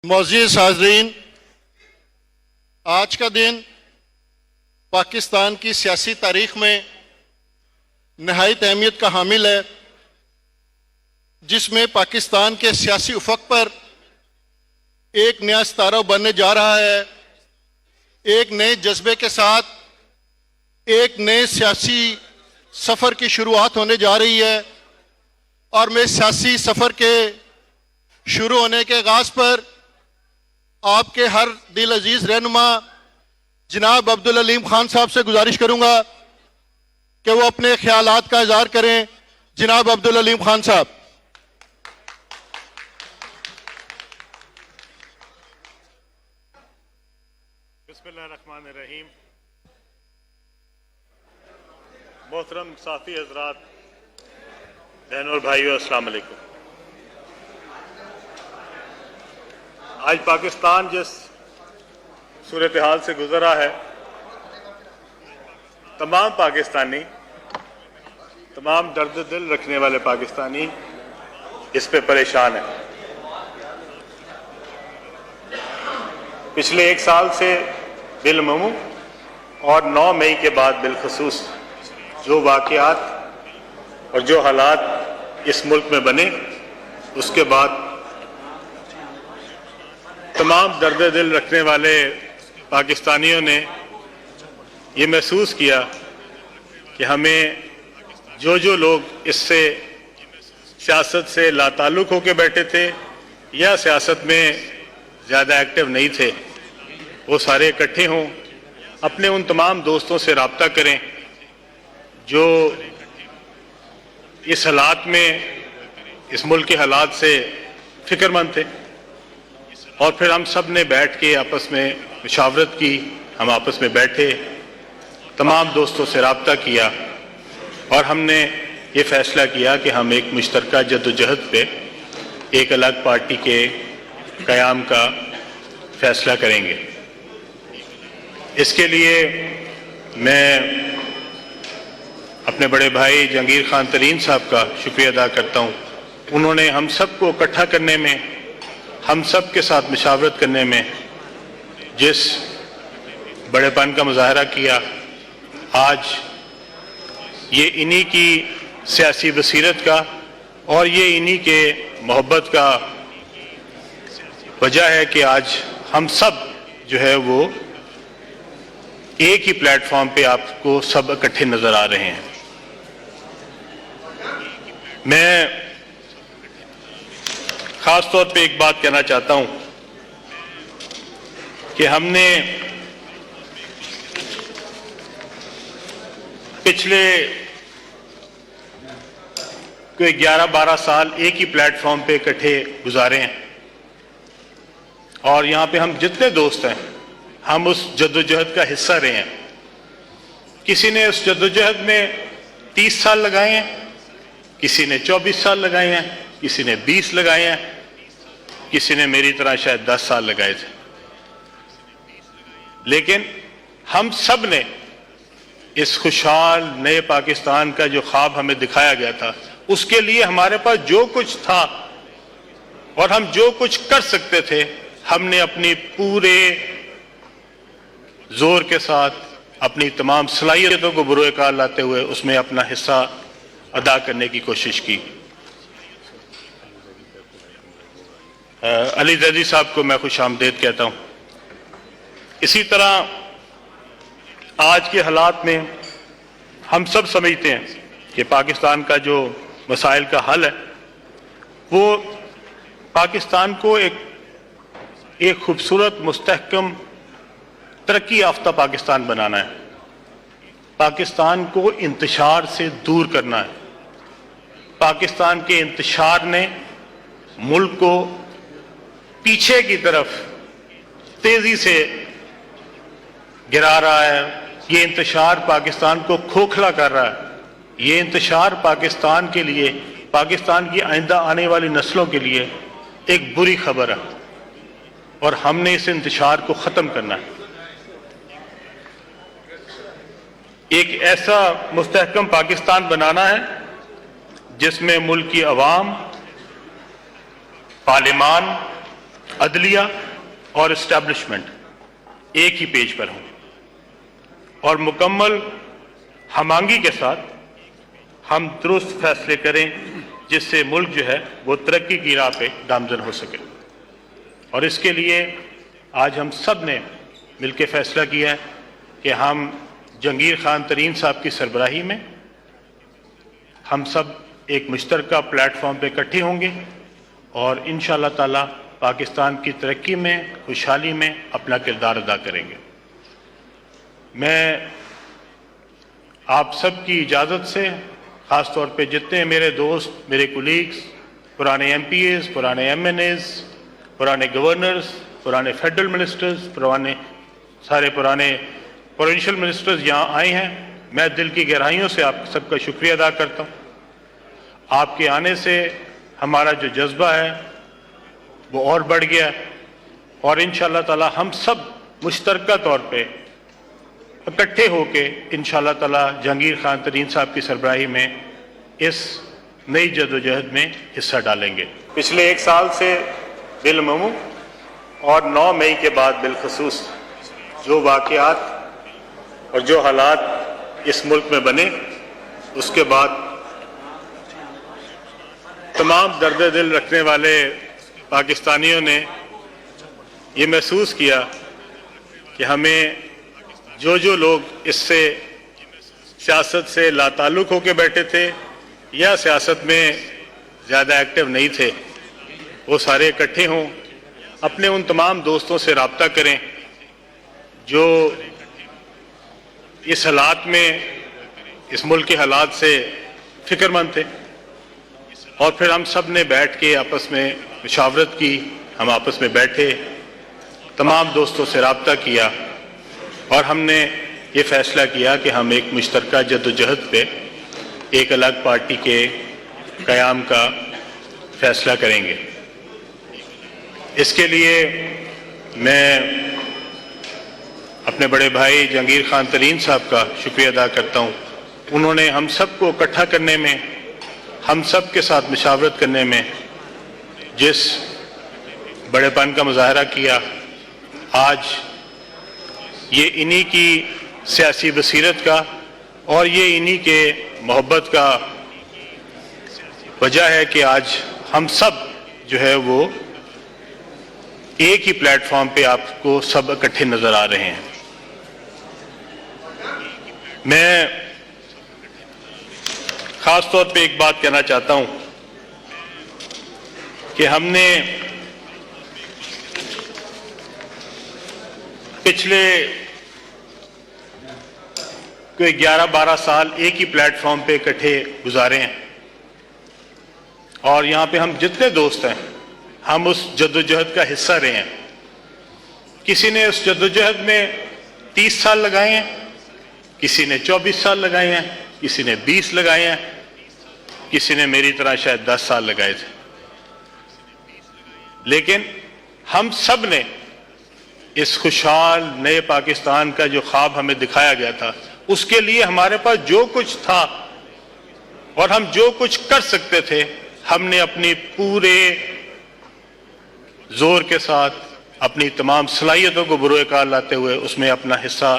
معزز حاضرین، آج کا دن پاکستان کی سیاسی تاریخ میں نہایت اہمیت کا حامل ہے، جس میں پاکستان کے سیاسی افق پر ایک نیا ستارہ بننے جا رہا ہے۔ ایک نئے جذبے کے ساتھ ایک نئے سیاسی سفر کی شروعات ہونے جا رہی ہے، اور میں سیاسی سفر کے شروع ہونے کے آغاز پر آپ کے ہر دل عزیز رہنما جناب عبدالعلیم خان صاحب سے گزارش کروں گا کہ وہ اپنے خیالات کا اظہار کریں۔ جناب عبدالعلیم خان صاحب۔ بسم اللہ الرحمن الرحیم۔ محترم صحافی حضرات، بہنوں اور بھائیوں، السلام علیکم۔ آج پاکستان جس صورتحال سے گزرا ہے، تمام پاکستانی، تمام درد دل رکھنے والے پاکستانی اس پہ پریشان ہیں۔ پچھلے ایک سال سے بالعموم اور 9 مئی کے بعد بالخصوص جو واقعات اور جو حالات اس ملک میں بنے، اس کے بعد تمام درد دل رکھنے والے پاکستانیوں نے یہ محسوس کیا کہ ہمیں جو لوگ اس سے سیاست سے لاتعلق ہو کے بیٹھے تھے یا سیاست میں زیادہ ایکٹیو نہیں تھے، وہ سارے اکٹھے ہوں، اپنے ان تمام دوستوں سے رابطہ کریں جو اس حالات میں، اس ملک کے حالات سے فکر مند تھے، اور پھر ہم سب نے بیٹھ کے آپس میں مشاورت کی۔ ہم آپس میں بیٹھے، تمام دوستوں سے رابطہ کیا، اور ہم نے یہ فیصلہ کیا کہ ہم ایک مشترکہ جدوجہد پہ ایک الگ پارٹی کے قیام کا فیصلہ کریں گے۔ اس کے لیے میں اپنے بڑے بھائی جہانگیر خان ترین صاحب کا شکریہ ادا کرتا ہوں۔ انہوں نے ہم سب کو اکٹھا کرنے میں، ہم سب کے ساتھ مشاورت کرنے میں جس بڑے پن کا مظاہرہ کیا، آج یہ انہی کی سیاسی بصیرت کا اور یہ انہی کے محبت کا وجہ ہے کہ آج ہم سب جو ہے وہ ایک ہی پلیٹ فارم پہ آپ کو سب اکٹھے نظر آ رہے ہیں۔ میں خاص طور پہ ایک بات کہنا چاہتا ہوں کہ ہم نے پچھلے کوئی 11-12 سال ایک ہی پلیٹ فارم پہ اکٹھے گزارے ہیں، اور یہاں پہ ہم جتنے دوست ہیں، ہم اس جدوجہد کا حصہ رہے ہیں۔ کسی نے اس جدوجہد میں 30 سال لگائے ہیں، کسی نے 24 سال لگائے ہیں، کسی نے 20 لگائے ہیں، کسی نے میری طرح شاید 10 سال لگائے تھے، لیکن ہم سب نے اس خوشحال نئے پاکستان کا جو خواب ہمیں دکھایا گیا تھا، اس کے لیے ہمارے پاس جو کچھ تھا اور ہم جو کچھ کر سکتے تھے، ہم نے اپنی پورے زور کے ساتھ اپنی تمام صلاحیتوں کو بروئے کار لاتے ہوئے اس میں اپنا حصہ ادا کرنے کی کوشش کی۔ علی زیدی صاحب کو میں خوش آمدید کہتا ہوں۔ اسی طرح آج کے حالات میں ہم سب سمجھتے ہیں کہ پاکستان کا جو مسائل کا حل ہے، وہ پاکستان کو ایک خوبصورت، مستحکم، ترقی یافتہ پاکستان بنانا ہے۔ پاکستان کو انتشار سے دور کرنا ہے۔ پاکستان کے انتشار نے ملک کو پیچھے کی طرف تیزی سے گرا رہا ہے۔ یہ انتشار پاکستان کو کھوکھلا کر رہا ہے۔ یہ انتشار پاکستان کے لیے، پاکستان کی آئندہ آنے والی نسلوں کے لیے ایک بری خبر ہے، اور ہم نے اس انتشار کو ختم کرنا ہے۔ ایک ایسا مستحکم پاکستان بنانا ہے جس میں ملک کی عوام، پارلیمان عدلیہ اور اسٹیبلشمنٹ ایک ہی پیج پر ہوں اور مکمل ہمانگی کے ساتھ ہم درست فیصلے کریں جس سے ملک جو ہے وہ ترقی کی راہ پہ گامزن ہو سکے. اور اس کے لیے آج ہم سب نے مل کے فیصلہ کیا ہے کہ ہم جہانگیر خان ترین صاحب کی سربراہی میں ہم سب ایک مشترکہ پلیٹ فارم پہ اکٹھے ہوں گے اور انشاءاللہ تعالی پاکستان کی ترقی میں، خوشحالی میں اپنا کردار ادا کریں گے. میں آپ سب کی اجازت سے، خاص طور پہ جتنے میرے دوست، میرے کولیگز، پرانے ایم پی ایز، پرانے ایم این ایز، پرانے گورنرز، پرانے فیڈرل منسٹرز، سارے پرانے پروونشل منسٹرز یہاں آئے ہیں، میں دل کی گہرائیوں سے آپ سب کا شکریہ ادا کرتا ہوں. آپ کے آنے سے ہمارا جو جذبہ ہے وہ اور بڑھ گیا اور انشاءاللہ تعالی ہم سب مشترکہ طور پہ اکٹھے ہو کے انشاءاللہ تعالی جہانگیر خان ترین صاحب کی سربراہی میں اس نئی جدوجہد میں حصہ ڈالیں گے. پچھلے ایک سال سے بالعموم اور 9 مئی کے بعد بالخصوص جو واقعات اور جو حالات اس ملک میں بنے، اس کے بعد تمام درد دل رکھنے والے پاکستانیوں نے یہ محسوس کیا کہ ہمیں جو لوگ اس سے سیاست سے لا تعلق ہو کے بیٹھے تھے یا سیاست میں زیادہ ایکٹیو نہیں تھے، وہ سارے اکٹھے ہوں، اپنے ان تمام دوستوں سے رابطہ کریں جو اس حالات میں، اس ملک کے حالات سے فکر مند تھے، اور پھر ہم سب نے بیٹھ کے آپس میں مشاورت کی. ہم آپس میں بیٹھے، تمام دوستوں سے رابطہ کیا اور ہم نے یہ فیصلہ کیا کہ ہم ایک مشترکہ جدوجہد پہ ایک الگ پارٹی کے قیام کا فیصلہ کریں گے. اس کے لیے میں اپنے بڑے بھائی جہانگیر خان ترین صاحب کا شکریہ ادا کرتا ہوں. انہوں نے ہم سب کو اکٹھا کرنے میں، ہم سب کے ساتھ مشاورت کرنے میں جس بڑے پن کا مظاہرہ کیا، آج یہ انہی کی سیاسی بصیرت کا اور یہ انہی کے محبت کا وجہ ہے کہ آج ہم سب جو ہے وہ ایک ہی پلیٹ فارم پہ آپ کو سب اکٹھے نظر آ رہے ہیں. میں خاص طور پہ ایک بات کہنا چاہتا ہوں کہ ہم نے پچھلے کوئی 11-12 سال ایک ہی پلیٹ فارم پہ اکٹھے گزارے ہیں اور یہاں پہ ہم جتنے دوست ہیں ہم اس جدوجہد کا حصہ رہے ہیں. کسی نے اس جدوجہد میں 30 سال لگائے ہیں، کسی نے 24 سال لگائے ہیں، کسی نے 20 لگائے ہیں، کسی نے میری طرح شاید 10 سال لگائے تھے. لیکن ہم سب نے اس خوشحال نئے پاکستان کا جو خواب ہمیں دکھایا گیا تھا، اس کے لیے ہمارے پاس جو کچھ تھا اور ہم جو کچھ کر سکتے تھے، ہم نے اپنی پورے زور کے ساتھ اپنی تمام صلاحیتوں کو بروئے کار لاتے ہوئے اس میں اپنا حصہ